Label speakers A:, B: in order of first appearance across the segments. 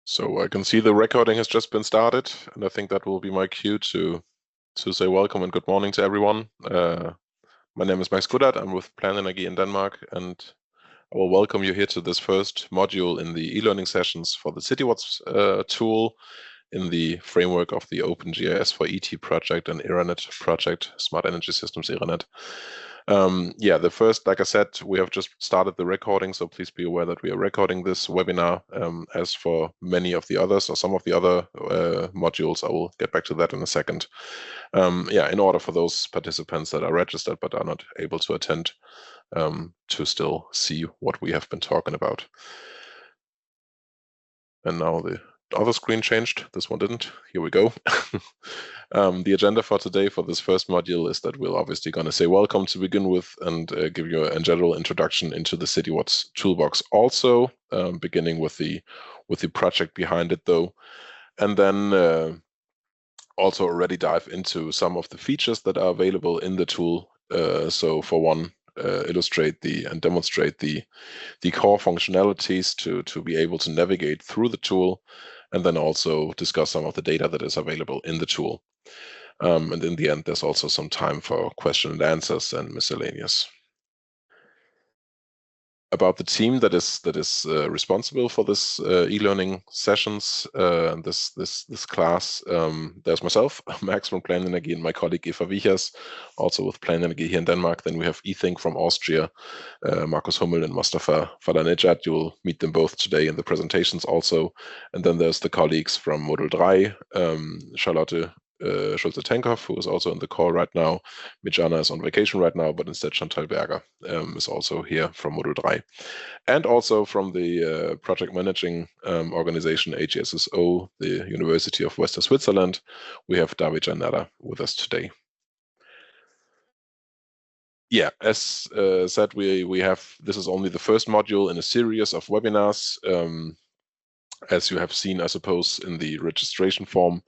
A: So I can see the recording has just been started, and I think that will be my cue to say welcome and good morning to everyone. My name is Max Goddard. I'm with Plan Energy in Denmark, and I will welcome you here to this first module in the e-learning sessions for the Citiwatts tool in the framework of the OpenGIS for ET project and IRANET project, Smart Energy Systems IRANET. The first, like I said, we have just started the recording, so please be aware that we are recording this webinar. As for many of the others or some of the other modules, I will get back to that in a second. In order for those participants that are registered but are not able to attend, to still see what we have been talking about. And now the other screen changed. This one didn't. Here we go. The agenda for today for this first module is that we're obviously going to say welcome to begin with and give you a general introduction into the Citiwatts toolbox also, beginning with the project behind it though, and then also already dive into some of the features that are available in the tool. So for one, illustrate and demonstrate the core functionalities to be able to navigate through the tool, and then also discuss some of the data that is available in the tool. And in the end, there's also some time for question and answers and miscellaneous. About the team that is responsible for this e-learning sessions and this class, there's myself, Max from Plan Energy, and my colleague Eva Wichers, also with Plan Energy here in Denmark. Then we have eThink from Austria, Markus Hummel and Mustafa Fadanejad. You will meet them both today in the presentations also. And then there's the colleagues from Modul 3, Charlotte Schulze-Tenkhoff, who is also in the call right now. Mijana is on vacation right now, but instead Chantal Berger is also here from Modul 3. And also from the project managing organization HSSO, the University of Western Switzerland, we have David Janada with us today. Yeah, as said, we have, this is only the first module in a series of webinars. As you have seen, I suppose, in the registration form,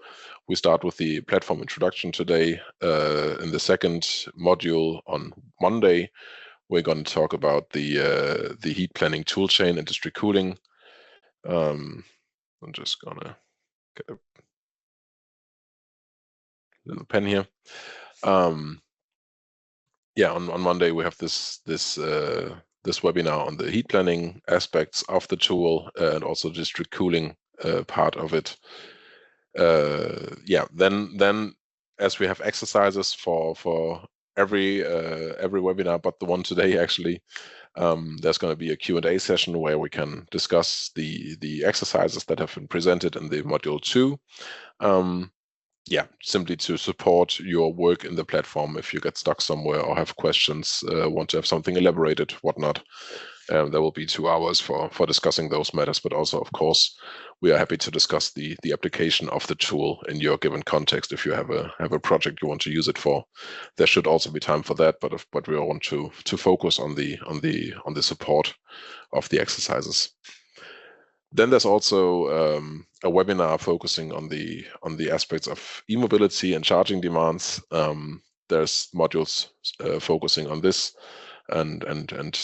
A: we start with the platform introduction today. In the second module on Monday, we're going to talk about the heat planning toolchain and district cooling. I'm just gonna get a little pen here. On Monday we have this webinar on the heat planning aspects of the tool and also district cooling part of it. Then as we have exercises for every webinar, but the one today actually, there's going to be a Q&A session where we can discuss the exercises that have been presented in the module 2. Simply to support your work in the platform if you get stuck somewhere or have questions, want to have something elaborated, whatnot. There will be 2 hours for discussing those matters, but also, of course, we are happy to discuss the application of the tool in your given context. If you have a project you want to use it for, there should also be time for that. But we want to focus on the support of the exercises. Then there's also a webinar focusing on the aspects of e-mobility and charging demands. There's modules focusing on this, and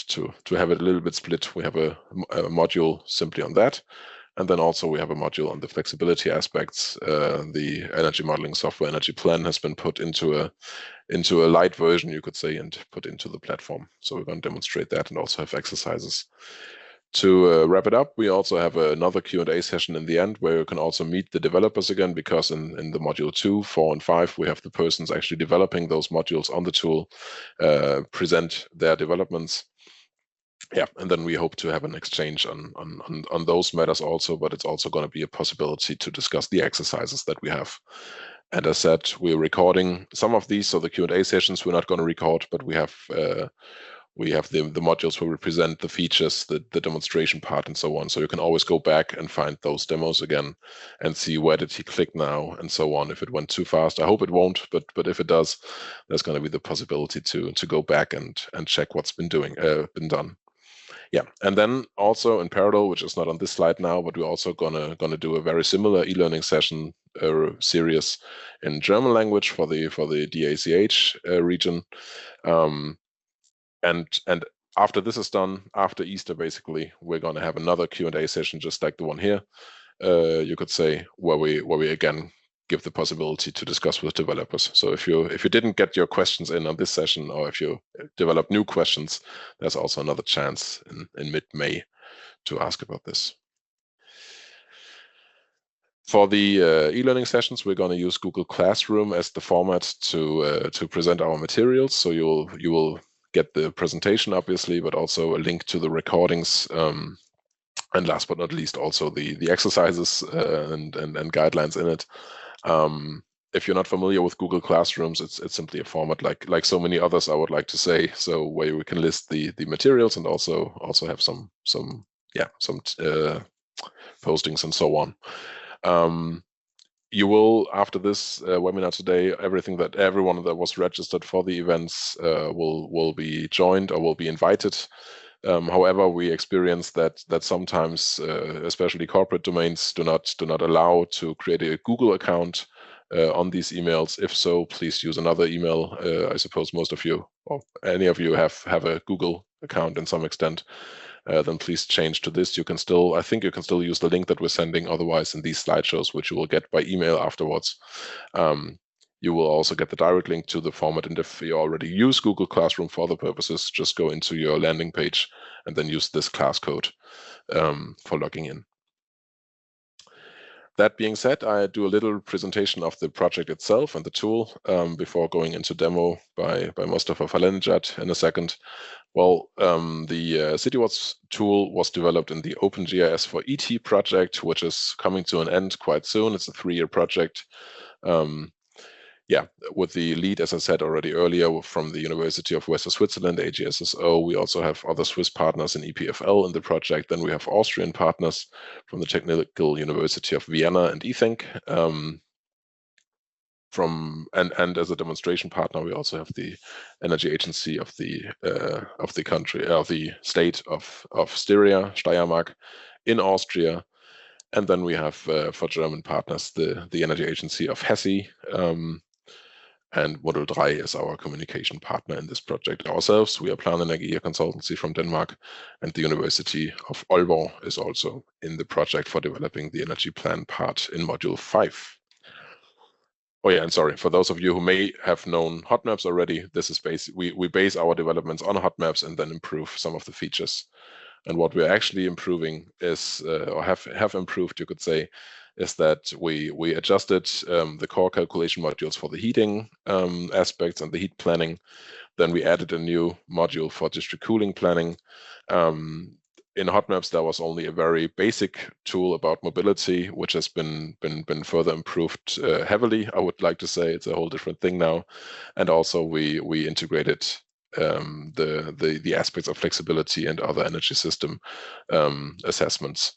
A: to have it a little bit split, we have a module simply on that, and then also we have a module on the flexibility aspects. The energy modeling software Energy Plan has been put into a light version, you could say, and put into the platform. So we're going to demonstrate that and also have exercises. To wrap it up, we also have another Q&A session in the end where you can also meet the developers again, because in the module 2, 4, and 5, we have the persons actually developing those modules on the tool present their developments. And then we hope to have an exchange on those matters also, but it's also going to be a possibility to discuss the exercises that we have. And as said, we're recording some of these, so the Q&A sessions we're not going to record, but we have the modules where we present the features, the demonstration part, and so on. So you can always go back and find those demos again and see where did he click now and so on. If it went too fast, I hope it won't, but if it does, there's going to be the possibility to go back and check what's been done. And then also in parallel, which is not on this slide now, but we're also gonna do a very similar e-learning session series in German language for the DACH region. And after this is done, after Easter, basically, we're going to have another Q&A session just like the one here. you could say, where we again give the possibility to discuss with developers. So if you didn't get your questions in on this session, or if you develop new questions, there's also another chance in mid-May to ask about this. For the e-learning sessions, we're going to use Google Classroom as the format to present our materials. So you will get the presentation, obviously, but also a link to the recordings. And last but not least, also the exercises and guidelines in it. If you're not familiar with Google Classrooms, it's simply a format like so many others, I would like to say. So where we can list the materials and also have some postings and so on. You will, after this webinar today, everyone that was registered for the events will be joined or will be invited. However, we experience that sometimes, especially corporate domains, do not allow to create a Google account on these emails. If so, please use another email. I suppose most of you, or any of you, have a Google account in some extent. Then please change to this. I think you can still use the link that we're sending. Otherwise, in these slideshows, which you will get by email afterwards, you will also get the direct link to the format. And if you already use Google Classroom for other purposes, just go into your landing page and then use this class code for logging in. That being said, I do a little presentation of the project itself and the tool before going into demo by Mustafa Falenjad in a second. Well, the Citiwatts tool was developed in the OpenGIS for ET project, which is coming to an end quite soon. It's a 3-year project. With the lead, as I said already earlier, from the University of Western Switzerland, AGSSO. We also have other Swiss partners in EPFL in the project. Then we have Austrian partners from the Technical University of Vienna and ETHINC. And as a demonstration partner, we also have the energy agency of the country, of the state of Styria, Steiermark, in Austria. And then we have for German partners the energy agency of Hesse. And Model 3 is our communication partner in this project ourselves. We are Planenergie consultancy from Denmark, and the University of Aalborg is also in the project for developing the energy plan part in Module 5. Oh yeah, and sorry, for those of you who may have known hot maps already, this is we base our developments on hot maps and then improve some of the features. And what we're actually improving is, or have improved, you could say, is that we adjusted the core calculation modules for the heating aspects and the heat planning. Then we added a new module for district cooling planning. In hot maps, there was only a very basic tool about mobility, which has been further improved heavily. I would like to say it's a whole different thing now. And also we integrated the aspects of flexibility and other energy system assessments.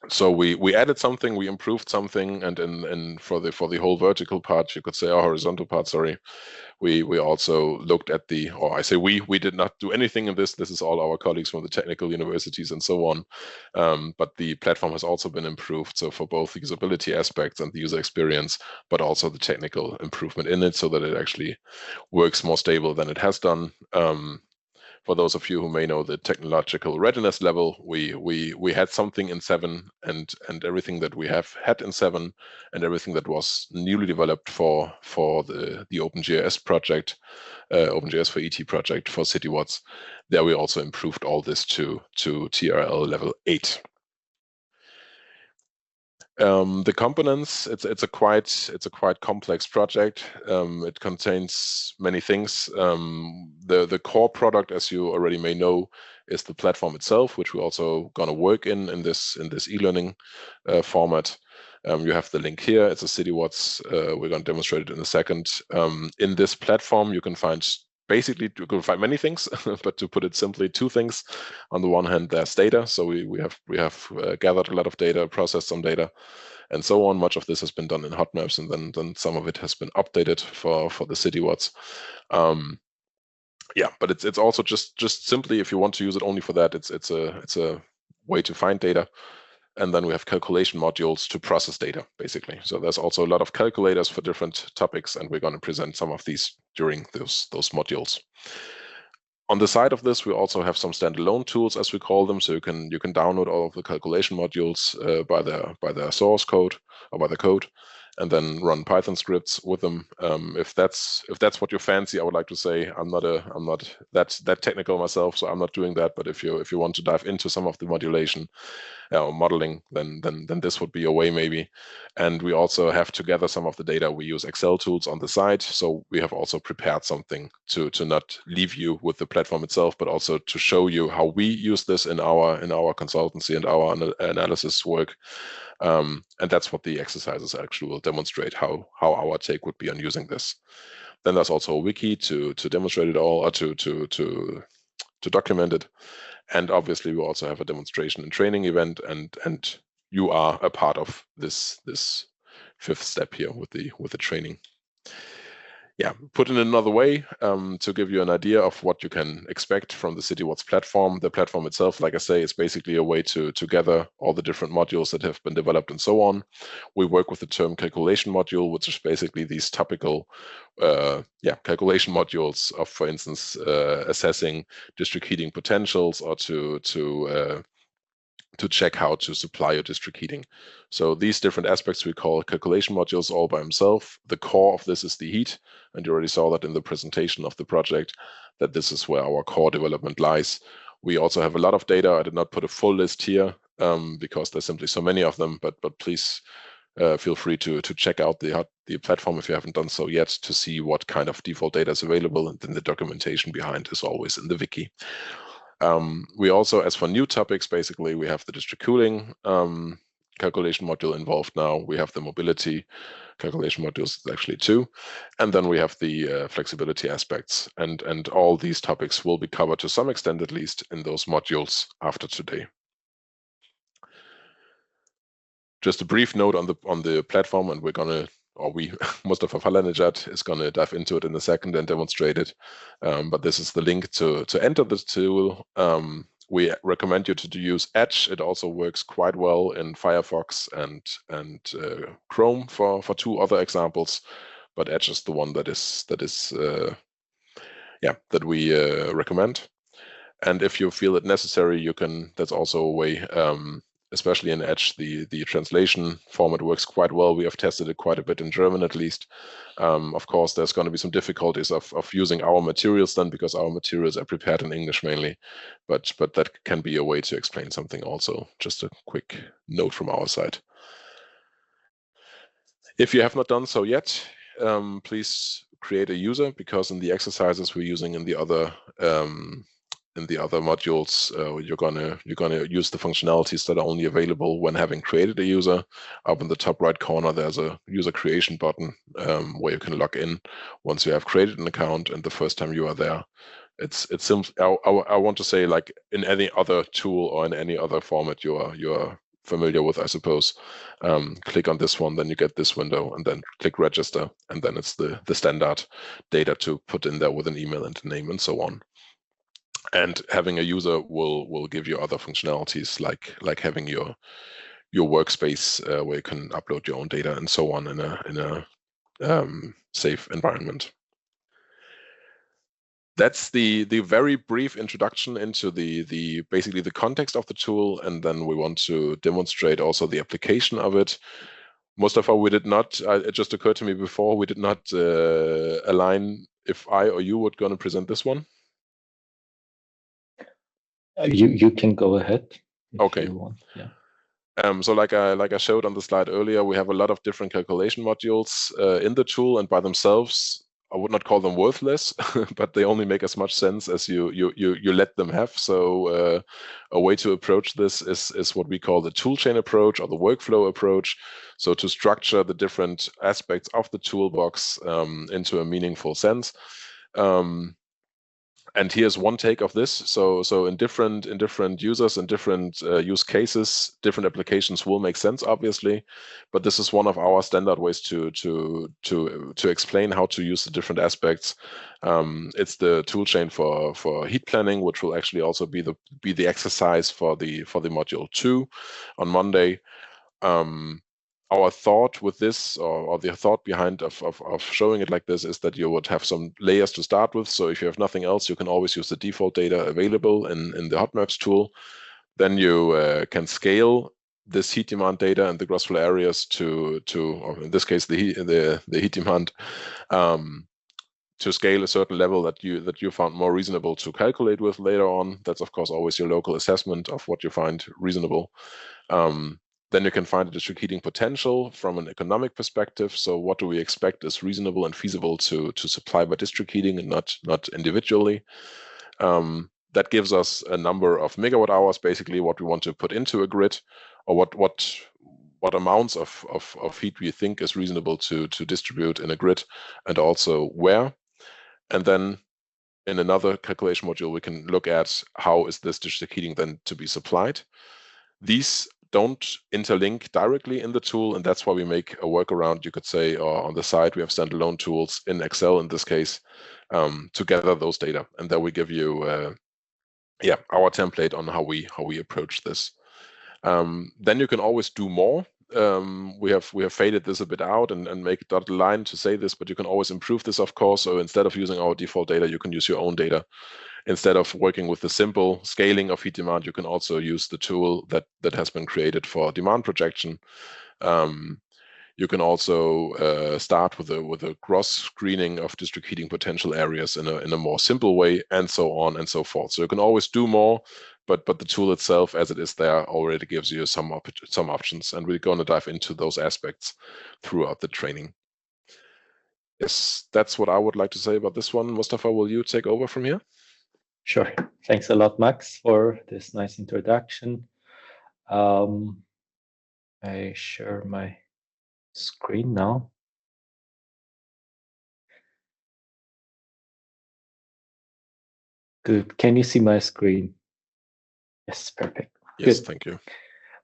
A: So we added something, we improved something, and for the whole vertical part, you could say, or horizontal part, sorry, we also looked at we did not do anything in this. This is all our colleagues from the technical universities and so on. But the platform has also been improved. So for both the usability aspects and the user experience, but also the technical improvement in it, so that it actually works more stable than it has done. For those of you who may know the technological readiness level, we had something in 7, and everything that we have had in 7, and everything that was newly developed for the OpenGIS project, OpenGIS for ET project for Citiwatts. There we also improved all this to TRL level 8. The components, it's a quite complex project. It contains many things. The core product, as you already may know, is the platform itself, which we're also going to work in this e-learning format. You have the link here. It's a Citiwatts. We're going to demonstrate it in a second. In this platform, you can find many things, but to put it simply, 2 things. On the one hand, there's data. So we have gathered a lot of data, processed some data, and so on. Much of this has been done in hot maps, and then some of it has been updated for the Citiwatts. But it's also just simply, if you want to use it only for that, it's a way to find data. And then we have calculation modules to process data, basically. So there's also a lot of calculators for different topics, and we're going to present some of these during those modules. On the side of this, we also have some standalone tools, as we call them. So you can download all of the calculation modules by their source code or by the code, and then run Python scripts with them. If that's what you fancy, I would like to say I'm not that technical myself, so I'm not doing that. But if you want to dive into some of the modulation or modeling, then this would be a way maybe. And we also have to gather some of the data. We use Excel tools on the side, so we have also prepared something to not leave you with the platform itself, but also to show you how we use this in our consultancy and our analysis work. And that's what the exercises actually will demonstrate, how our take would be on using this. Then there's also a wiki to demonstrate it all, or to document it. And obviously we also have a demonstration and training event, and you are a part of this fifth step here with the training. Yeah, put in another way, to give you an idea of what you can expect from the Citiwatts platform. The platform itself, like I say, is basically a way to gather all the different modules that have been developed and so on. We work with the term calculation module, which is basically these topical calculation modules of, for instance, assessing district heating potentials, or to check how to supply your district heating. So these different aspects we call calculation modules all by themselves. The core of this is the heat, and you already saw that in the presentation of the project, that this is where our core development lies. We also have a lot of data. I did not put a full list here because there's simply so many of them, but please feel free to check out the platform if you haven't done so yet, to see what kind of default data is available, and then the documentation behind is always in the wiki. We also, as for new topics, basically we have the district cooling calculation module involved now. We have the mobility calculation modules, actually two, and then we have the flexibility aspects, and all these topics will be covered to some extent, at least, in those modules after today. Just a brief note on the platform, and Mustafa Falanejad is going to dive into it in a second and demonstrate it. But this is the link to enter this tool. We recommend you to use Edge. It also works quite well in Firefox and Chrome for two other examples. But Edge is the one that we recommend. And if you feel it necessary, you can. That's also a way. Especially in Edge, the translation format works quite well. We have tested it quite a bit in German, at least. Of course, there's going to be some difficulties of using our materials then, because our materials are prepared in English mainly. But that can be a way to explain something also. Just a quick note from our side. If you have not done so yet, please create a user, because in the exercises we're using in the other modules, you're gonna use the functionalities that are only available when having created a user. Up in the top right corner, there's a user creation button where you can log in once you have created an account, and the first time you are there. It's simple. I want to say, like in any other tool or in any other format you are familiar with, I suppose. Click on this one, then you get this window, and then click register, and then it's the standard data to put in there with an email and a name and so on. And having a user will give you other functionalities, like having your workspace where you can upload your own data and so on in a safe environment. That's the very brief introduction into the basically the context of the tool, and then we want to demonstrate also the application of it. Mustafa, we did not. It just occurred to me before, we did not align if I or you were going to present this one.
B: You can go ahead if
A: okay.
B: You want. Yeah.
A: So like I showed on the slide earlier, we have a lot of different calculation modules in the tool, and by themselves, I would not call them worthless, but they only make as much sense as you let them have. So a way to approach this is what we call the toolchain approach, or the workflow approach. So to structure the different aspects of the toolbox into a meaningful sense. And here's one take of this. So in different users and different use cases, different applications will make sense, obviously. But this is one of our standard ways to explain how to use the different aspects. It's the toolchain for heat planning, which will actually also be the exercise for the module 2 on Monday. our thought with this, or the thought behind of showing it like this, is that you would have some layers to start with. So if you have nothing else, you can always use the default data available in the hot maps tool. Then you can scale this heat demand data and the gross flow areas to or in this case the heat demand, to scale a certain level that you found more reasonable to calculate with later on. That's of course always your local assessment of what you find reasonable. Then you can find the district heating potential from an economic perspective. So what do we expect is reasonable and feasible to supply by district heating and not individually. That gives us a number of megawatt hours, basically what we want to put into a grid, or what amounts of heat we think is reasonable to distribute in a grid, and also where. And then in another calculation module, we can look at how is this district heating then to be supplied. These don't interlink directly in the tool, and that's why we make a workaround, you could say, or on the side we have standalone tools in Excel in this case, to gather those data, and then we give you our template on how we approach this. Then you can always do more. We have faded this a bit out and make a dotted line to say this, but you can always improve this, of course. So instead of using our default data, you can use your own data. Instead of working with the simple scaling of heat demand, you can also use the tool that has been created for demand projection. You can also start with a gross screening of district heating potential areas in a more simple way, and so on and so forth. So you can always do more, but the tool itself, as it is there, already gives you some options, and we're going to dive into those aspects throughout the training. Yes, that's what I would like to say about this one. Mustafa, will you take over from here?
B: Sure. Thanks a lot, Max, for this nice introduction. I share my screen now. Good. Can you see my screen? Yes, perfect.
A: Yes,
B: Good.
A: thank you.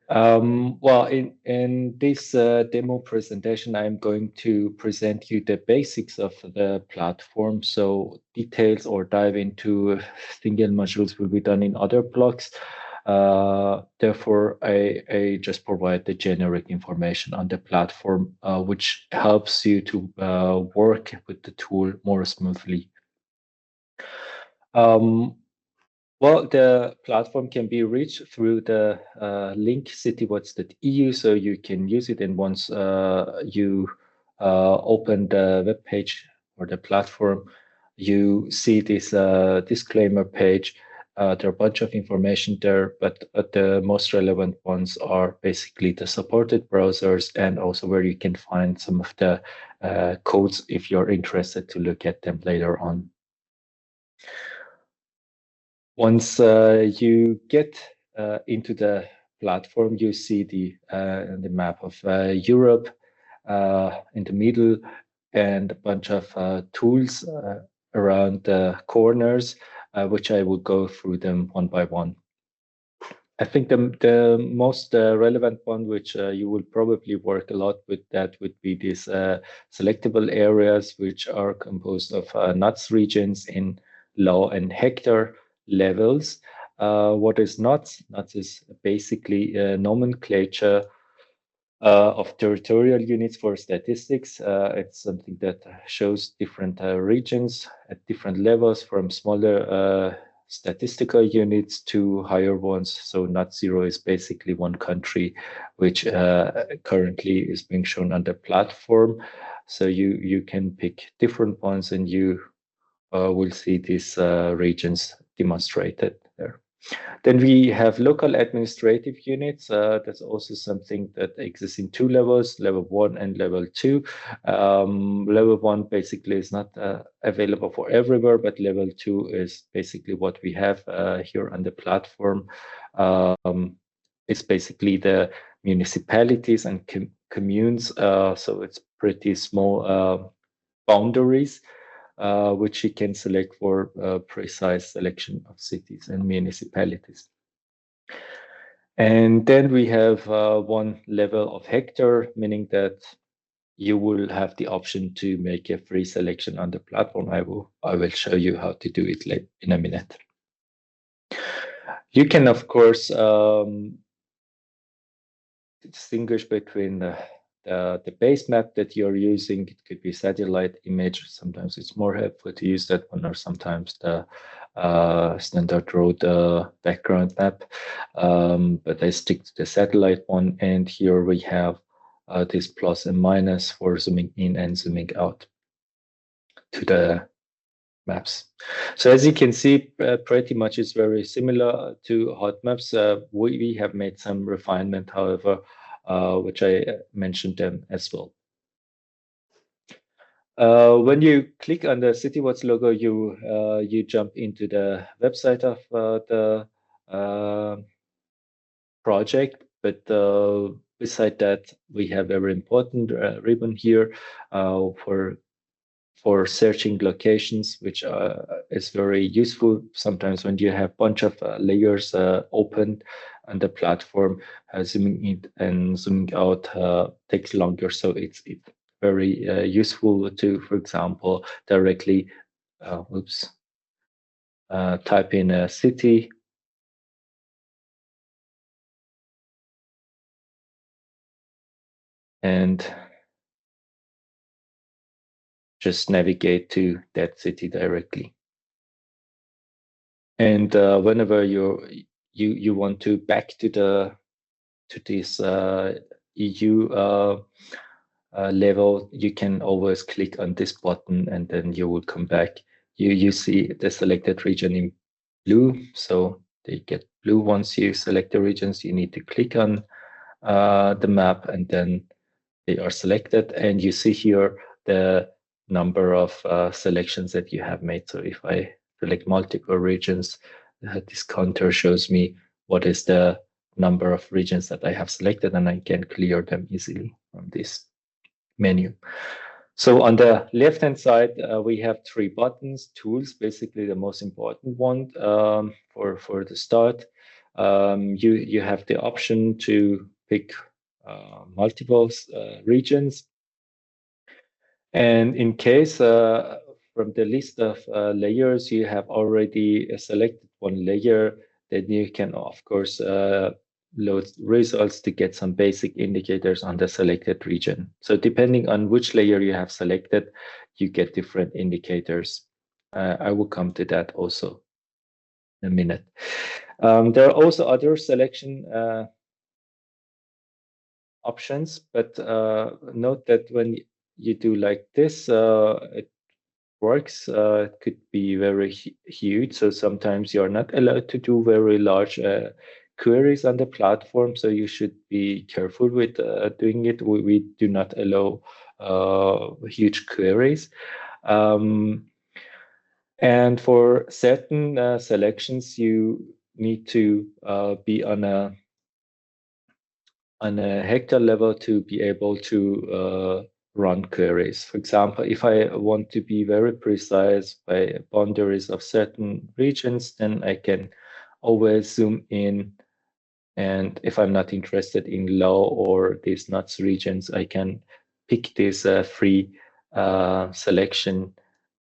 B: Well, in this demo presentation, I'm going to present you the basics of the platform. So details or dive into single modules will be done in other blocks. Therefore, I just provide the generic information on the platform, which helps you to work with the tool more smoothly. Well, the platform can be reached through the link citwatts.eu, so you can use it. And once you open the web page or the platform, you see this disclaimer page. There are a bunch of information there, but the most relevant ones are basically the supported browsers, and also where you can find some of the codes if you're interested to look at them later on. Once you get into the platform, you see the map of Europe in the middle, and a bunch of tools around the corners, which I will go through them one by one. I think the most relevant one, which you will probably work a lot with, that would be these selectable areas, which are composed of NUTS regions in low and hectare levels. What is NUTS? NUTS is basically a nomenclature of territorial units for statistics. It's something that shows different regions at different levels, from smaller statistical units to higher ones. So NUTS 0 is basically one country, which currently is being shown on the platform. So you can pick different ones, and you will see these regions demonstrated there. Then we have local administrative units. That's also something that exists in two levels, level 1 and level 2. Level 1 basically is not available for everywhere, but level 2 is basically what we have here on the platform. It's basically the municipalities and communes, so it's pretty small boundaries, which you can select for a precise selection of cities and municipalities. And then we have one level of hectare, meaning that you will have the option to make a free selection on the platform. I will show you how to do it in a minute. You can, of course, distinguish between the base map that you're using. It could be satellite image. Sometimes it's more helpful to use that one, or sometimes the standard road background map. But I stick to the satellite one. And here we have this plus and minus for zooming in and zooming out to the maps. So as you can see, pretty much it's very similar to hot maps. We have made some refinement, however, which I mentioned them as well. When you click on the Citiwatts logo, you jump into the website of the project. But beside that, we have a very important ribbon here for searching locations, which is very useful. Sometimes when you have a bunch of layers open on the platform, zooming in and zooming out takes longer. So it's very useful to, for example, directly type in a city. And just navigate to that city directly. And whenever you want to back to this EU level, you can always click on this button, and then you will come back. You see the selected region in blue, so they get blue once you select the regions. You need to click on the map, and then they are selected. And you see here the number of selections that you have made. So if I select multiple regions, this counter shows me what is the number of regions that I have selected, and I can clear them easily from this menu. So on the left-hand side, we have 3 buttons. Tools, basically the most important one for the start. You have the option to pick multiple regions. And in case from the list of layers, you have already selected one layer, then you can, of course, load results to get some basic indicators on the selected region. So depending on which layer you have selected, you get different indicators. I will come to that also in a minute. There are also other selection options, but note that when you do like this, it works. It could be very huge. So sometimes you're not allowed to do very large queries on the platform. So you should be careful with doing it. We do not allow huge queries. And for certain selections, you need to be on a hectare level to be able to run queries. For example, if I want to be very precise by boundaries of certain regions, then I can always zoom in. And if I'm not interested in low or these nuts regions, I can pick this free selection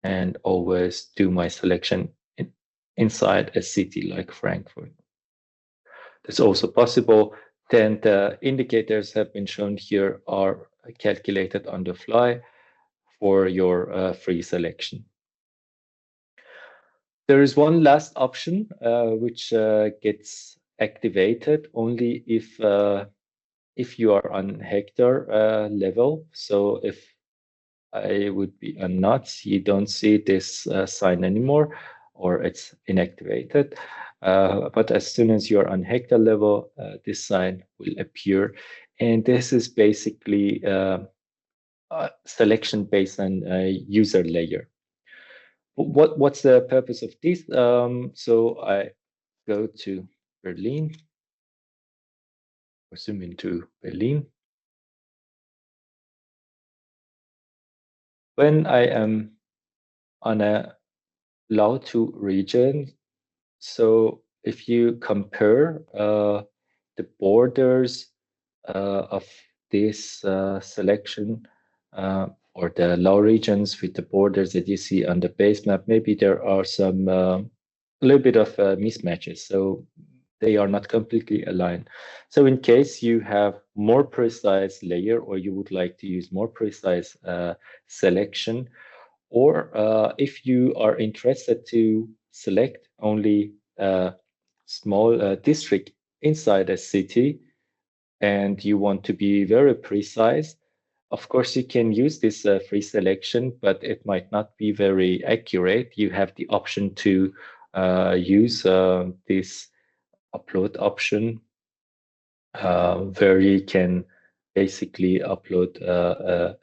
B: and always do my selection inside a city like Frankfurt. That's also possible. Then the indicators have been shown here are calculated on the fly for your free selection. There is one last option which gets activated only if you are on hectare level. So if I would be on nuts, you don't see this sign anymore, or it's inactivated. But as soon as you're on hectare level, this sign will appear. And this is basically selection based on a user layer. What's the purpose of this? So I go to Berlin, or zoom into Berlin. When I am on a Lao-2 region, so if you compare the borders of this selection or the low regions with the borders that you see on the base map, maybe there are some a little bit of mismatches. So they are not completely aligned. So in case you have more precise layer, or you would like to use more precise selection, or if you are interested to select only a small district inside a city, and you want to be very precise, of course, you can use this free selection, but it might not be very accurate. You have the option to use this upload option, where you can basically upload a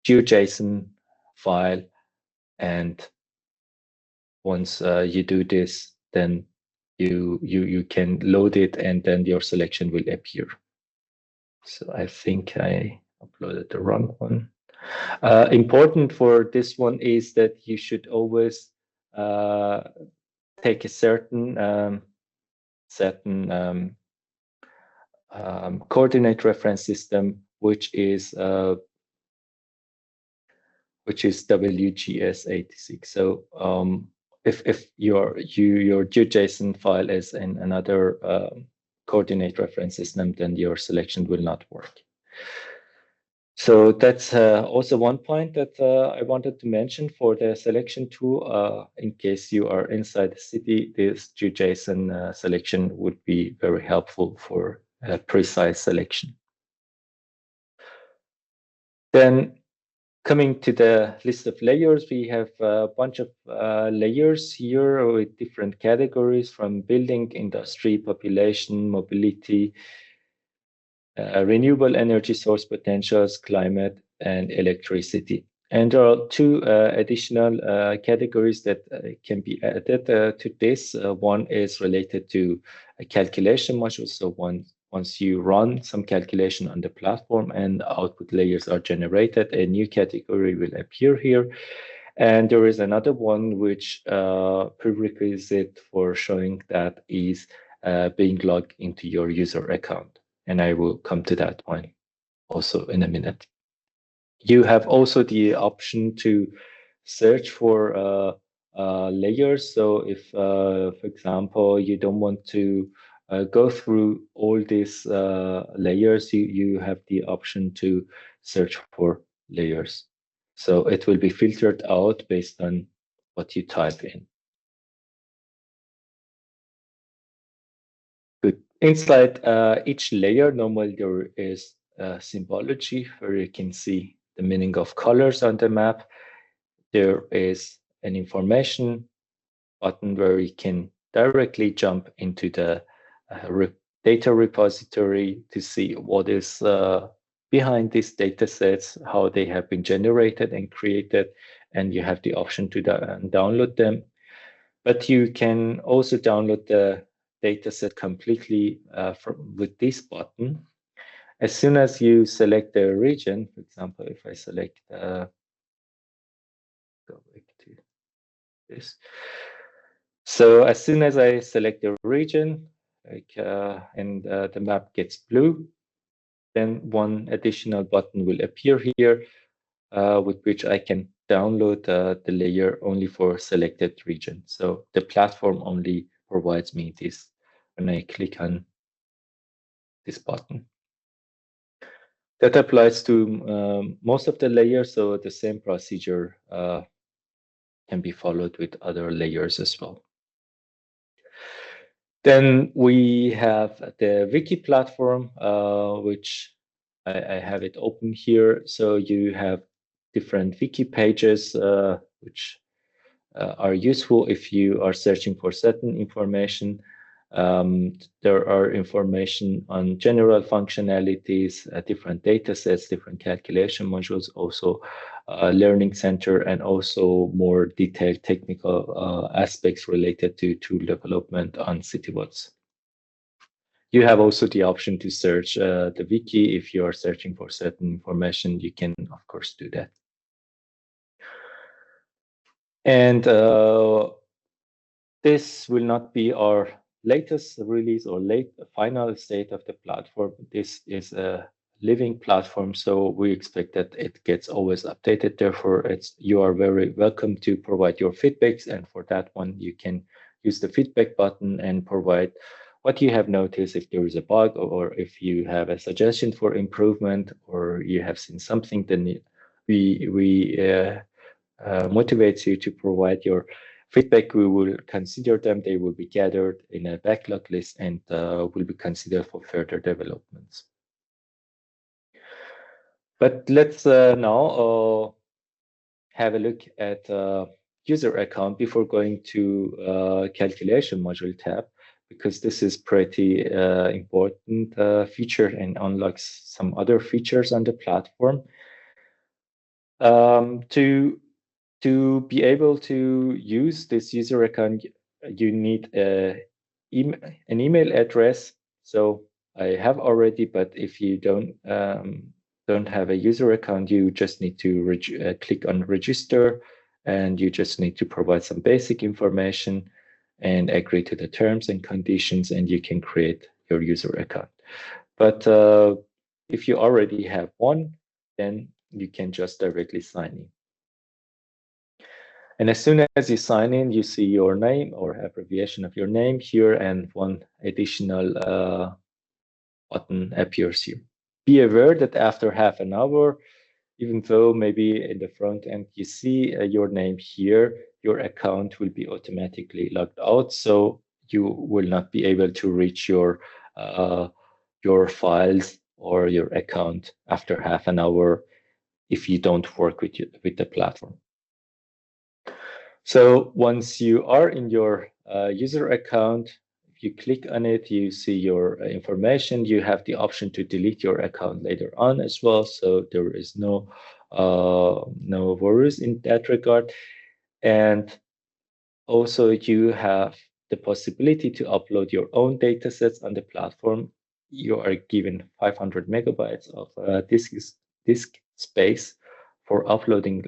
B: GeoJSON file, and once you do this, then you can load it, and then your selection will appear. So I think I uploaded the wrong one. Important for this one is that you should always take a certain coordinate reference system, which is WGS86. So if your GeoJSON file is in another coordinate reference system, then your selection will not work. So that's also one point that I wanted to mention for the selection tool. In case you are inside the city, this GeoJSON selection would be very helpful for precise selection. Then coming to the list of layers, we have a bunch of layers here with different categories, from building, industry, population, mobility, renewable energy source potentials, climate, and electricity. And there are two additional categories that can be added to this. One is related to a calculation module. So once you run some calculation on the platform and output layers are generated, a new category will appear here. And there is another one which prerequisite for showing that is being logged into your user account. And I will come to that one also in a minute. You have also the option to search for layers. So if, for example, you don't want to go through all these layers, you have the option to search for layers. So it will be filtered out based on what you type in. Good. Inside each layer, normally there is symbology where you can see the meaning of colors on the map. There is an information button where you can directly jump into the data repository to see what is behind these data sets, how they have been generated and created, and you have the option to download them. But you can also download the dataset completely with this button. As soon as you select the region, for example, if I select, go back to this. So as soon as I select the region, and the map gets blue, then one additional button will appear here, with which I can download the layer only for selected region. So the platform only provides me this when I click on this button. That applies to most of the layers, so the same procedure can be followed with other layers as well. Then we have the wiki platform, which I have it open here. So you have different wiki pages, which are useful if you are searching for certain information. There are information on general functionalities, different data sets, different calculation modules, also learning center, and also more detailed technical aspects related to tool development on Citiwatts. You have also the option to search the wiki. If you are searching for certain information, you can, of course, do that. And this will not be our latest release or final state of the platform. This is a living platform, so we expect that it gets always updated. Therefore, you are very welcome to provide your feedbacks, and for that one, you can use the feedback button and provide what you have noticed, if there is a bug, or if you have a suggestion for improvement, or you have seen something, then we motivate you to provide your feedback. We will consider them. They will be gathered in a backlog list and will be considered for further developments. But let's now have a look at user account before going to calculation module tab, because this is pretty important feature and unlocks some other features on the platform. To be able to use this user account, you need an email address. So I have already, but if you don't have a user account, you just need to click on register, and you just need to provide some basic information and agree to the terms and conditions, and you can create your user account. But if you already have one, then you can just directly sign in. And as soon as you sign in, you see your name or abbreviation of your name here, and one additional button appears here. Be aware that after half an hour, even though maybe in the front end you see your name here, your account will be automatically logged out, so you will not be able to reach your files or your account after half an hour if you don't work with the platform. So once you are in your user account, if you click on it, you see your information. You have the option to delete your account later on as well. So there is no worries in that regard. And also you have the possibility to upload your own data sets on the platform. You are given 500 megabytes of disk space for uploading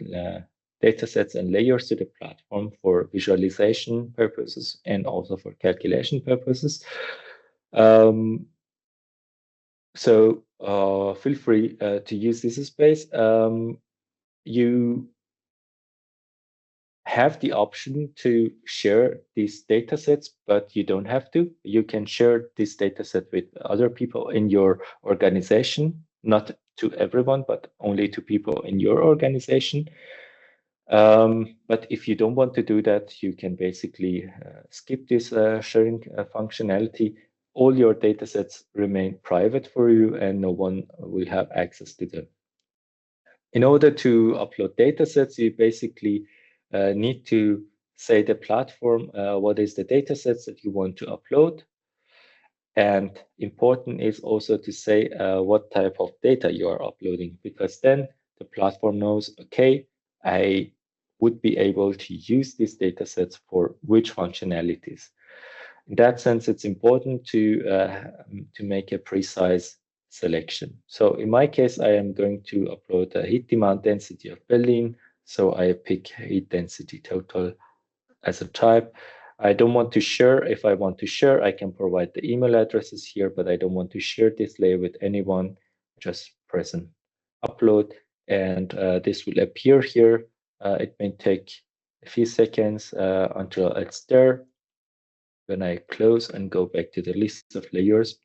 B: datasets and layers to the platform for visualization purposes and also for calculation purposes. So feel free to use this space. You have the option to share these datasets, but you don't have to. You can share this dataset with other people in your organization, not to everyone, but only to people in your organization. But if you don't want to do that, you can basically skip this sharing functionality. All your datasets remain private for you, and no one will have access to them. In order to upload datasets, you basically need to say the platform what is the datasets that you want to upload. And important is also to say what type of data you are uploading, because then the platform knows, okay, I would be able to use these datasets for which functionalities. In that sense, it's important to make a precise selection. So in my case, I am going to upload a heat demand density of Berlin. So I pick heat density total as a type. I don't want to share. If I want to share, I can provide the email addresses here, but I don't want to share this layer with anyone. Just press an upload, and this will appear here. It may take a few seconds until it's there. When I close and go back to the list of layers,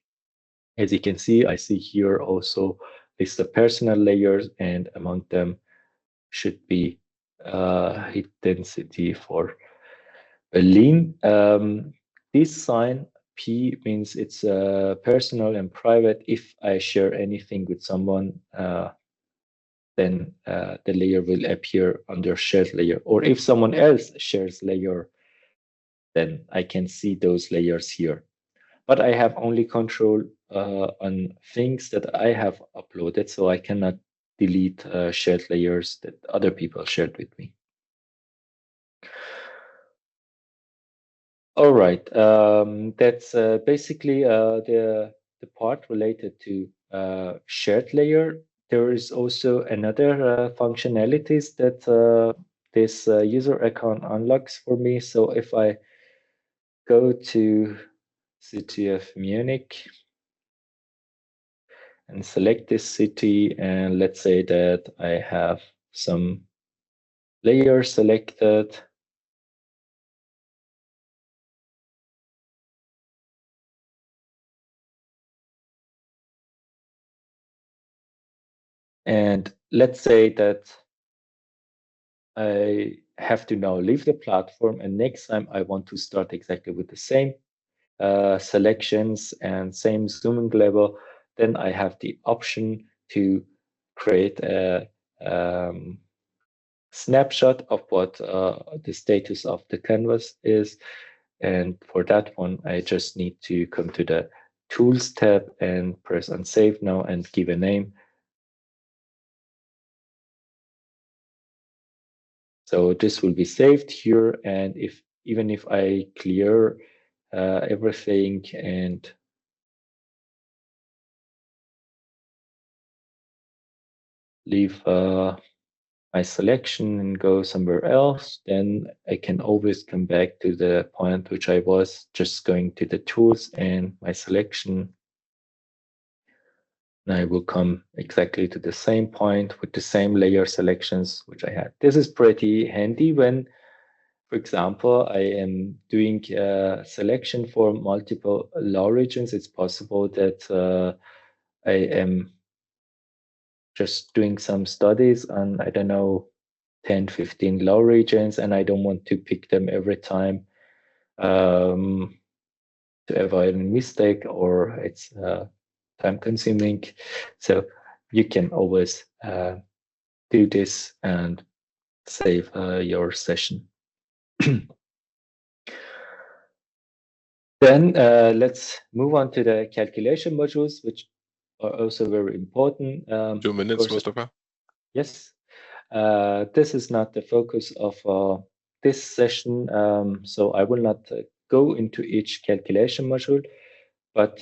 B: as you can see, I see here also list of personal layers, and among them should be heat density for Berlin. This sign P means it's personal and private. If I share anything with someone, then the layer will appear under shared layer. Or if someone else shares layer, then I can see those layers here. But I have only control on things that I have uploaded, so I cannot delete shared layers that other people shared with me. All right, that's basically the part related to shared layer. There is also another functionalities that this user account unlocks for me. So if I go to City of Munich and select this city, and let's say that I have some layers selected. And let's say that I have to now leave the platform, and next time I want to start exactly with the same selections and same zooming level, then I have the option to create a snapshot of what the status of the canvas is. And for that one, I just need to come to the Tools tab and press on Save Now and give a name. So this will be saved here, and even if I clear everything and leave my selection and go somewhere else, then I can always come back to the point which I was just going to the tools and my selection. And I will come exactly to the same point with the same layer selections which I had. This is pretty handy when, for example, I am doing a selection for multiple law regions. It's possible that I am just doing some studies on, I don't know, 10, 15 law regions, and I don't want to pick them every time to avoid a mistake, or it's time consuming. So you can always do this and save your session. Then let's move on to the calculation modules, which are also very important.
A: 2 minutes, Mustafa.
B: Yes. This is not the focus of this session, so I will not go into each calculation module. But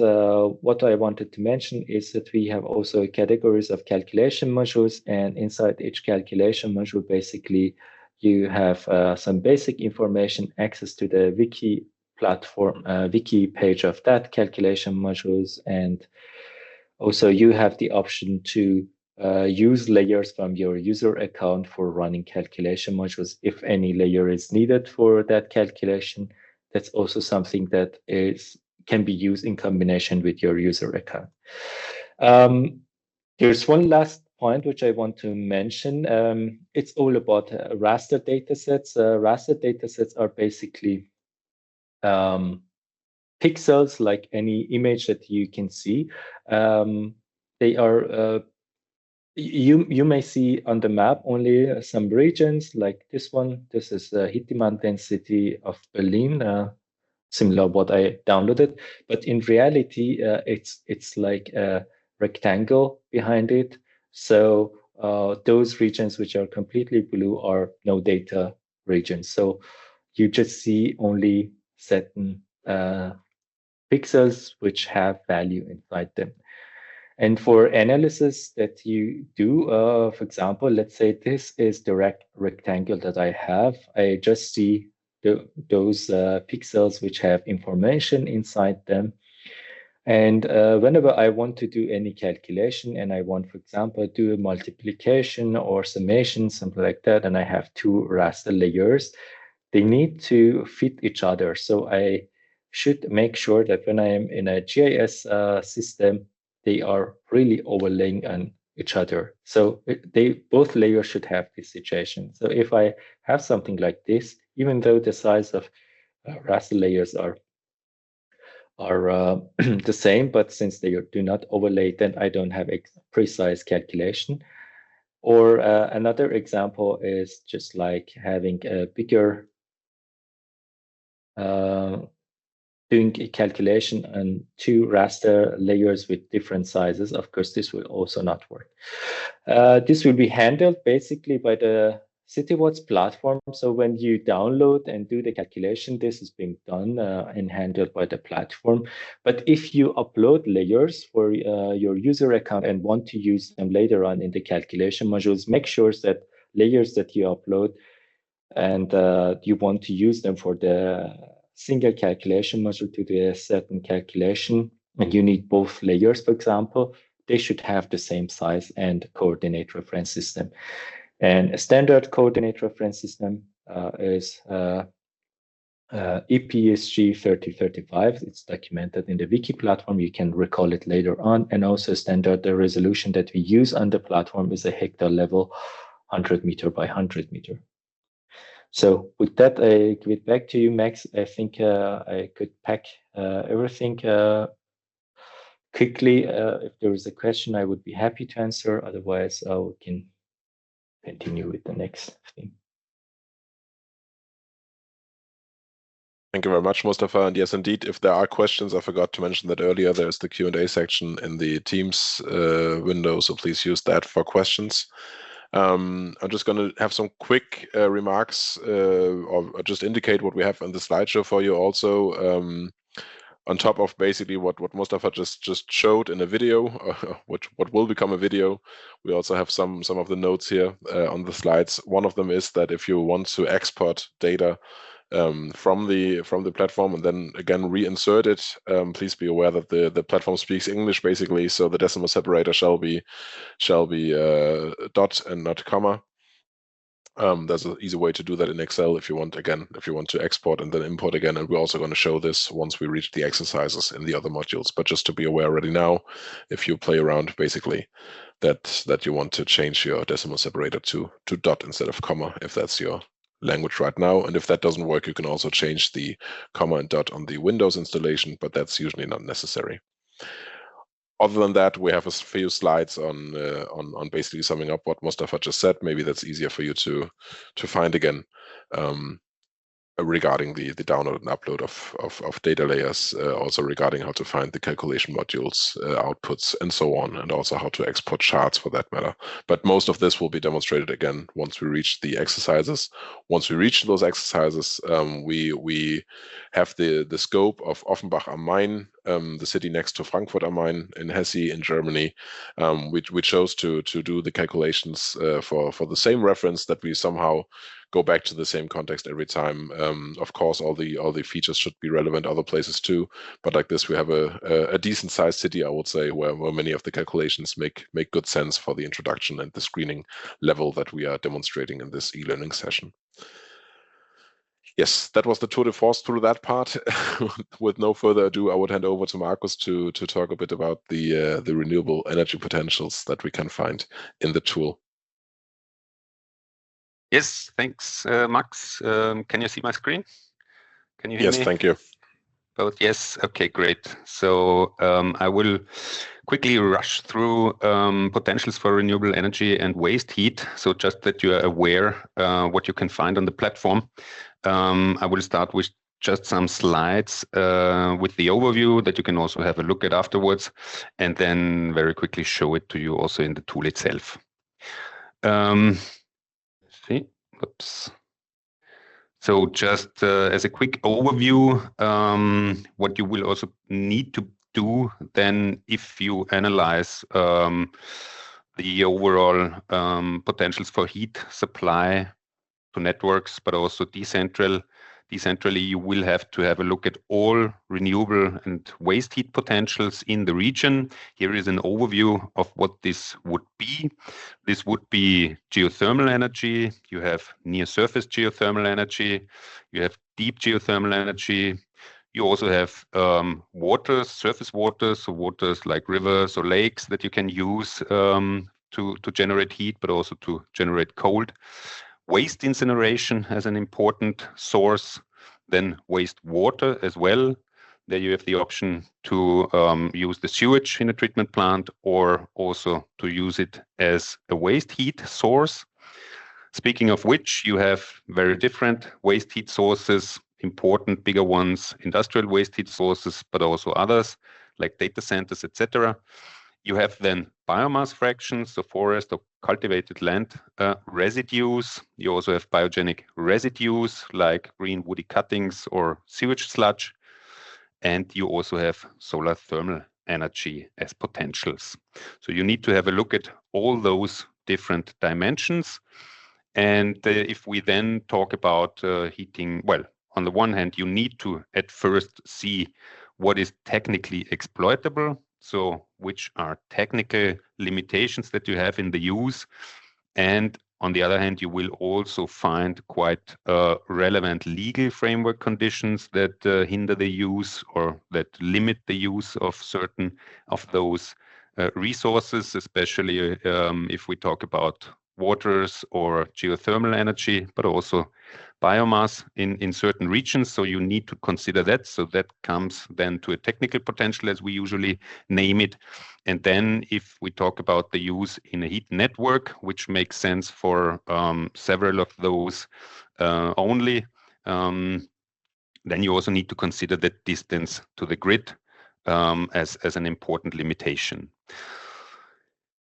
B: what I wanted to mention is that we have also categories of calculation modules, and inside each calculation module, basically, you have some basic information, access to the wiki platform, wiki page of that calculation modules, and also you have the option to use layers from your user account for running calculation modules if any layer is needed for that calculation. That's also something that can be used in combination with your user account. There's one last point which I want to mention. It's all about raster datasets. Raster datasets are basically pixels like any image that you can see. They are you may see on the map only some regions like this one. This is the heat demand density of Berlin, similar what I downloaded. But in reality, it's like a rectangle behind it. So those regions which are completely blue are no data regions. So you just see only certain pixels which have value inside them. And for analysis that you do, for example, let's say this is the rectangle that I have. I just see those pixels which have information inside them. And whenever I want to do any calculation and I want, for example, do a multiplication or summation, something like that, and I have two raster layers, they need to fit each other. So I should make sure that when I am in a GIS system, they are really overlaying on each other. So both layers should have this situation. So if I have something like this, even though the size of raster layers are the same, but since they do not overlay, then I don't have a precise calculation. Or another example is just like having a bigger doing a calculation on two raster layers with different sizes. Of course, this will also not work. This will be handled basically by the Citiwatts platform. So when you download and do the calculation, this is being done and handled by the platform. But if you upload layers for your user account and want to use them later on in the calculation modules, make sure that layers that you upload and you want to use them for the single calculation module to do a certain calculation, and you need both layers, for example, they should have the same size and coordinate reference system. And a standard coordinate reference system is EPSG 3035. It's documented in the wiki platform. You can recall it later on. And also standard the resolution that we use on the platform is a hectare level, 100 meter by 100 meter. So with that, I give it back to you, Max. I think I could pack everything quickly. If there is a question, I would be happy to answer. Otherwise, we can continue with the next thing.
A: Thank you very much, Mustafa. And yes, indeed, if there are questions, I forgot to mention that earlier, there's the Q&A section in the Teams window, so please use that for questions. I'm just going to have some quick remarks or just indicate what we have on the slideshow for you also. On top of basically what Mustafa just showed in a video, what will become a video, we also have some of the notes here on the slides. One of them is that if you want to export data from the platform and then again reinsert it, please be aware that the platform speaks English basically, so the decimal separator shall be dot and not comma. There's an easy way to do that in Excel if you want to export and then import again, and we're also going to show this once we reach the exercises in the other modules. But just to be aware already now, if you play around basically that you want to change your decimal separator to dot instead of comma, if that's your language right now. And if that doesn't work, you can also change the comma and dot on the Windows installation, but that's usually not necessary. Other than that, we have a few slides on basically summing up what Mustafa just said. Maybe that's easier for you to find again. Regarding the download and upload of data layers, also regarding how to find the calculation modules, outputs, and so on, and also how to export charts for that matter. But most of this will be demonstrated again once we reach the exercises. Once we reach those exercises, we have the scope of Offenbach am Main, the city next to Frankfurt am Main in Hesse in Germany. We chose to do the calculations for the same reference, that we somehow go back to the same context every time. Of course, all the features should be relevant other places too, but like this, we have a decent sized city, I would say, where many of the calculations make good sense for the introduction and the screening level that we are demonstrating in this e-learning session. Yes, that was the tour de force through that part. With no further ado, I would hand over to Markus to talk a bit about the renewable energy potentials that we can find in the tool.
C: Yes, thanks, Max. Can you see my screen? Can you hear me?
A: Yes, thank you.
C: Both, yes. Okay, great. So I will quickly rush through potentials for renewable energy and waste heat. So just that you are aware what you can find on the platform. I will start with just some slides with the overview that you can also have a look at afterwards, and then very quickly show it to you also in the tool itself. See, oops. So just as a quick overview, what you will also need to do then if you analyze the overall potentials for heat supply to networks, but also decentrally, you will have to have a look at all renewable and waste heat potentials in the region. Here is an overview of what this would be. This would be geothermal energy. You have near surface geothermal energy. You have deep geothermal energy. You also have waters, surface waters, so waters like rivers or lakes that you can use to generate heat, but also to generate cold. Waste incineration as an important source, then wastewater as well. There you have the option to use the sewage in a treatment plant, or also to use it as a waste heat source. Speaking of which, you have very different waste heat sources, important bigger ones, industrial waste heat sources, but also others like data centers, etc. You have then biomass fractions, so forest or cultivated land residues. You also have biogenic residues like green woody cuttings or sewage sludge. And you also have solar thermal energy as potentials. So you need to have a look at all those different dimensions. And if we then talk about heating, well, on the one hand, you need to at first see what is technically exploitable. So which are technical limitations that you have in the use. And On the other hand, you will also find quite relevant legal framework conditions that hinder the use or that limit the use of certain of those resources, especially if we talk about waters or geothermal energy, but also biomass in certain regions. So you need to consider that. So that comes then to a technical potential, as we usually name it. And then if we talk about the use in a heat network, which makes sense for several of those only, then you also need to consider the distance to the grid as an important limitation.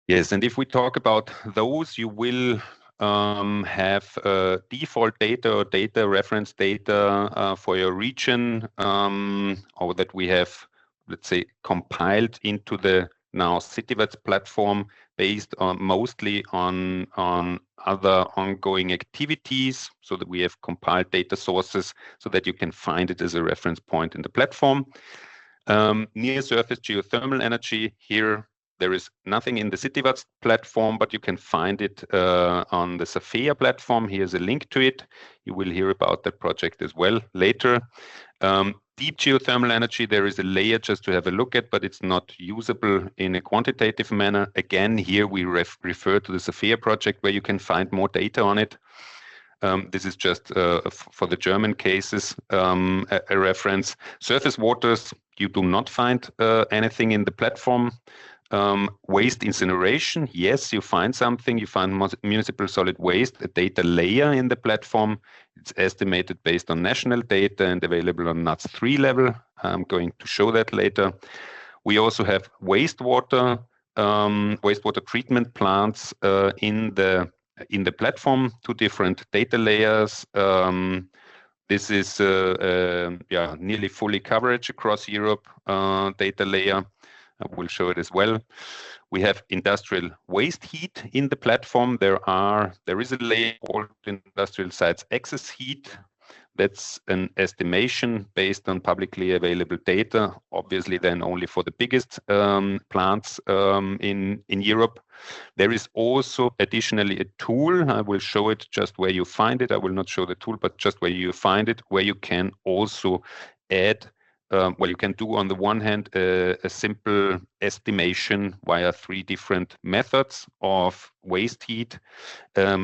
C: Yes, and if we talk about those, you will have default data or data reference data for your region, or that we have, let's say, compiled into the now Citiwatts platform based on mostly on other ongoing activities, so that we have compiled data sources so that you can find it as a reference point in the platform. Near surface geothermal energy, here there is nothing in the Citiwatts platform, but you can find it on the Safea platform. Here's a link to it. You will hear about that project as well later. Deep geothermal energy, there is a layer just to have a look at, but it's not usable in a quantitative manner. Again, here we refer to the Safea project where you can find more data on it. This is just for the German cases, a reference. Surface waters, you do not find anything in the platform. Waste incineration, yes, you find something. You find municipal solid waste, a data layer in the platform. It's estimated based on national data and available on NUTS 3 level. I'm going to show that later. We also have wastewater treatment plants in the platform, 2 different data layers. This is nearly fully coverage across Europe data layer. I will show it as well. We have industrial waste heat in the platform. There is a layer called industrial sites excess heat. That's an estimation based on publicly available data, obviously then only for the biggest plants in Europe. There is also additionally a tool. I will show it just where you find it. I will not show the tool, but just where you find it, where you can also add you can do on the one hand a simple estimation via 3 different methods of waste heat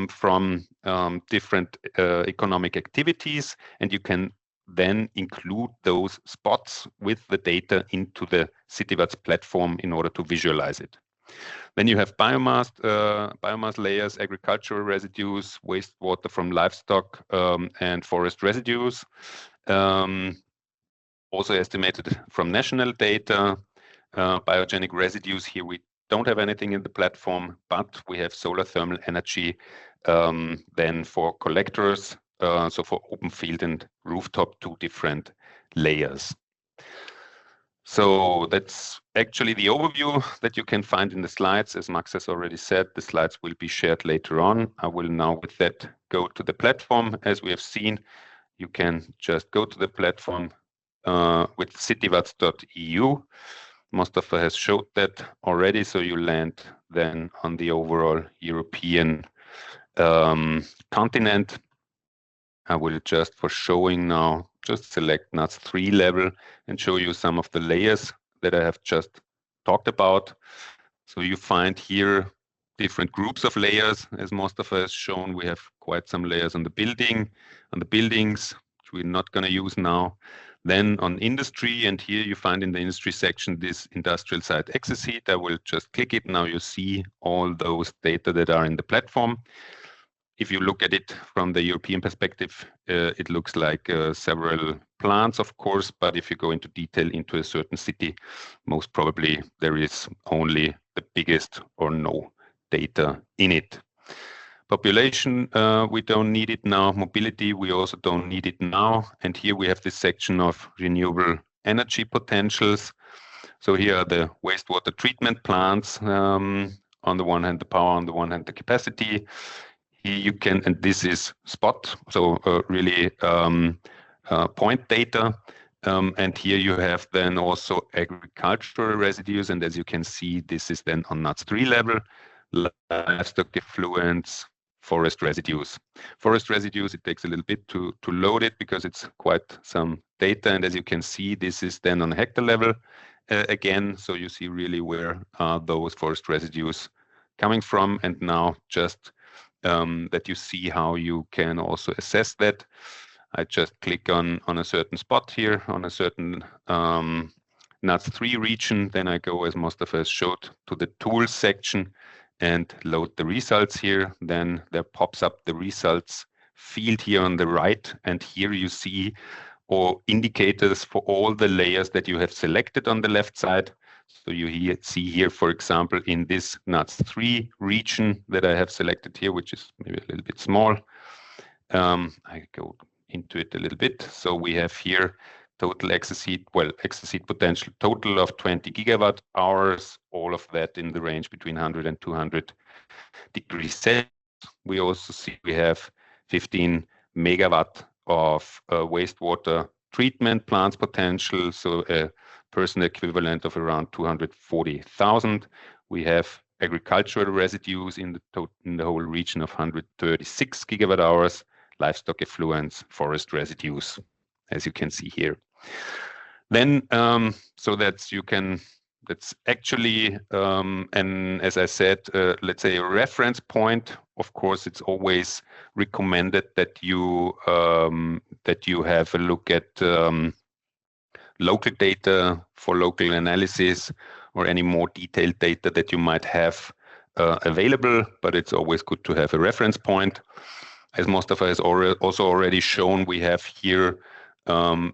C: from different economic activities, and you can then include those spots with the data into the Citiwatts platform in order to visualize it. Then you have biomass layers, agricultural residues, wastewater from livestock and forest residues. Also estimated from national data. Biogenic residues, here we don't have anything in the platform, but we have solar thermal energy then for collectors, so for open field and rooftop, 2 different layers. So that's actually the overview that you can find in the slides. As Max has already said, the slides will be shared later on. I will now with that go to the platform. As we have seen, you can just go to the platform with citwatts.eu. Mustafa has showed that already, so you land then on the overall European continent. I will just, for showing now, just select NUTS 3 level and show you some of the layers that I have just talked about. So you find here different groups of layers. As Mustafa has shown, we have quite some layers on the buildings, which we're not going to use now. Then on industry, and here you find in the industry section this industrial site excess heat. I will just click it. Now you see all those data that are in the platform. If you look at it from the European perspective, it looks like several plants, of course, but if you go into detail into a certain city, most probably there is only the biggest or no data in it. Population, we don't need it now. Mobility, we also don't need it now. And here we have this section of renewable energy potentials. So here are the wastewater treatment plants. On the one hand, the power, on the one hand, the capacity. Here you can, and this is spot, so really point data. And here you have then also agricultural residues. And as you can see, this is then on NUTS 3 level, livestock effluents, forest residues. Forest residues, it takes a little bit to load it because it's quite some data. And as you can see, this is then on hectare level again. So you see really where those forest residues coming from. And now just that you see how you can also assess that. I just click on a certain spot here, on a certain NUTS 3 region. Then I go, as Mustafa has showed, to the tools section and load the results here. Then there pops up the results field here on the right. And here you see or indicators for all the layers that you have selected on the left side. So you see here, for example, in this NUTS 3 region that I have selected here, which is maybe a little bit small. I go into it a little bit. So we have here total excess heat potential total of 20 gigawatt hours, all of that in the range between 100 and 200 degrees Celsius. We also see we have 15 megawatt of wastewater treatment plants potential, so a person equivalent of around 240,000. We have agricultural residues in the whole region of 136 gigawatt hours, livestock effluents, forest residues, as you can see here. Then, so that's actually, and as I said, let's say a reference point. Of course, it's always recommended that you have a look at local data for local analysis or any more detailed data that you might have available. But it's always good to have a reference point. As Mustafa has also already shown, we have here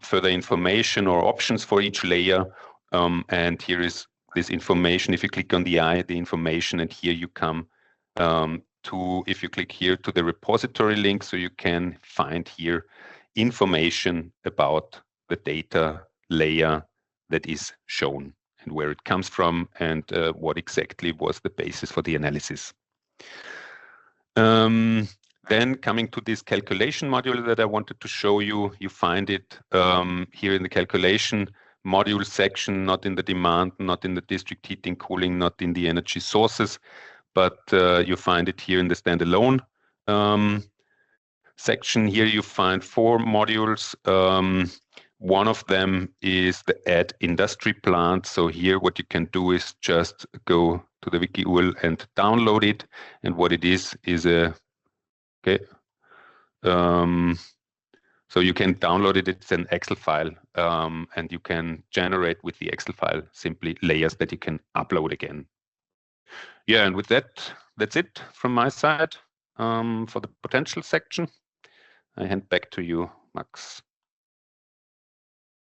C: further information or options for each layer. And here is this information. If you click on the information, and here you come if you click here to the repository link, so you can find here information about the data layer that is shown and where it comes from and what exactly was the basis for the analysis. Then coming to this calculation module that I wanted to show you, you find it here in the calculation module section, not in the demand, not in the district heating, cooling, not in the energy sources, but you find it here in the standalone section. Here you find 4 modules. One of them is the add industry plant. So here what you can do is just go to the wiki URL and download it. And what it is a okay. So you can download it. It's an Excel file, and you can generate with the Excel file simply layers that you can upload again. Yeah, and with that, that's it from my side for the potential section. I hand back to you, Max.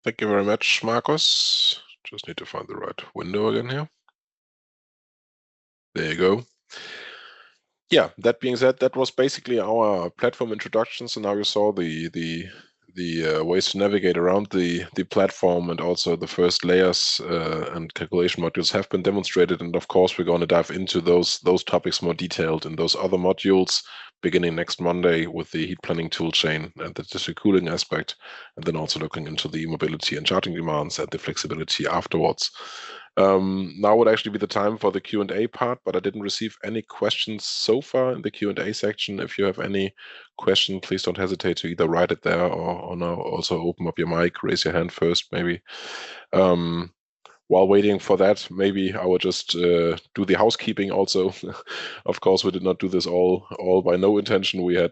A: Thank you very much, Markus. Just need to find the right window again here. There you go. Yeah, that being said, that was basically our platform introduction. So now you saw the ways to navigate around the platform, and also the first layers and calculation modules have been demonstrated. And of course, we're going to dive into those topics more detailed in those other modules beginning next Monday with the heat planning toolchain and the district cooling aspect, and then also looking into the mobility and charging demands and the flexibility afterwards. Now would actually be the time for the Q&A part, but I didn't receive any questions so far in the Q&A section. If you have any question, please don't hesitate to either write it there or now also open up your mic, raise your hand first maybe. While waiting for that, maybe I will just do the housekeeping also. Of course, we did not do this all by no intention. We had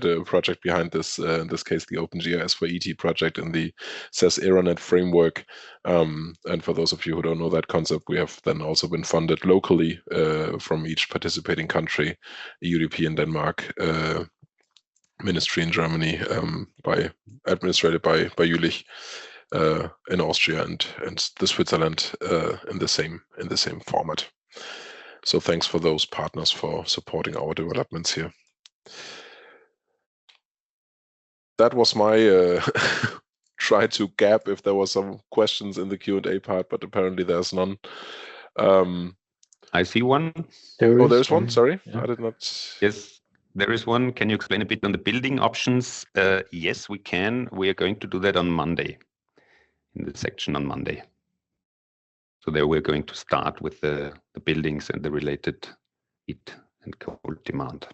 A: a project behind this, in this case, the OpenGIS for ET project in the SES AeroNet framework. And for those of you who don't know that concept, we have then also been funded locally from each participating country, EUDP in Denmark, Ministry in Germany, administrated by Jülich. In Austria and the Switzerland in the same format. So thanks for those partners for supporting our developments here. That was my try to gap if there was some questions in the Q&A part, but apparently there's none.
C: I see one.
A: There's one. Sorry, yeah. I did not.
C: Yes. There is one. Can you explain a bit on the building options? Yes, we can. We are going to do that on Monday. In the section on Monday. So there we're going to start with the buildings and the related heat and cold demand.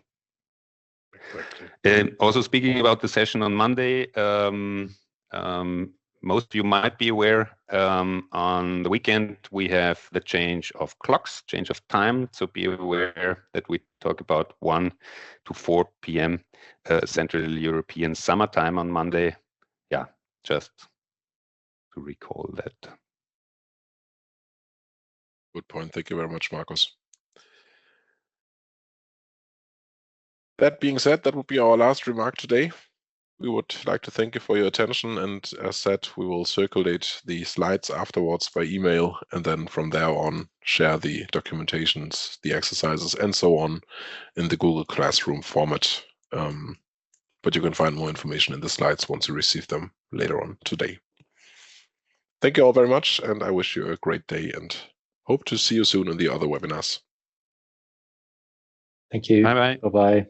C: Also speaking about the session on Monday, most of you might be aware, on the weekend we have the change of clocks, change of time. So be aware that we talk about 1 to 4 p.m. Central European summertime on Monday. Yeah, just to recall that.
A: Good point. Thank you very much, Markus. That being said, that would be our last remark today. We would like to thank you for your attention, and as said, we will circulate the slides afterwards by email, and then from there on share the documentations, the exercises, and so on in the Google Classroom format. But you can find more information in the slides once you receive them later on today. Thank you all very much, and I wish you a great day and hope to see you soon in the other webinars.
B: Thank you.
C: Bye-bye.
B: Bye-bye.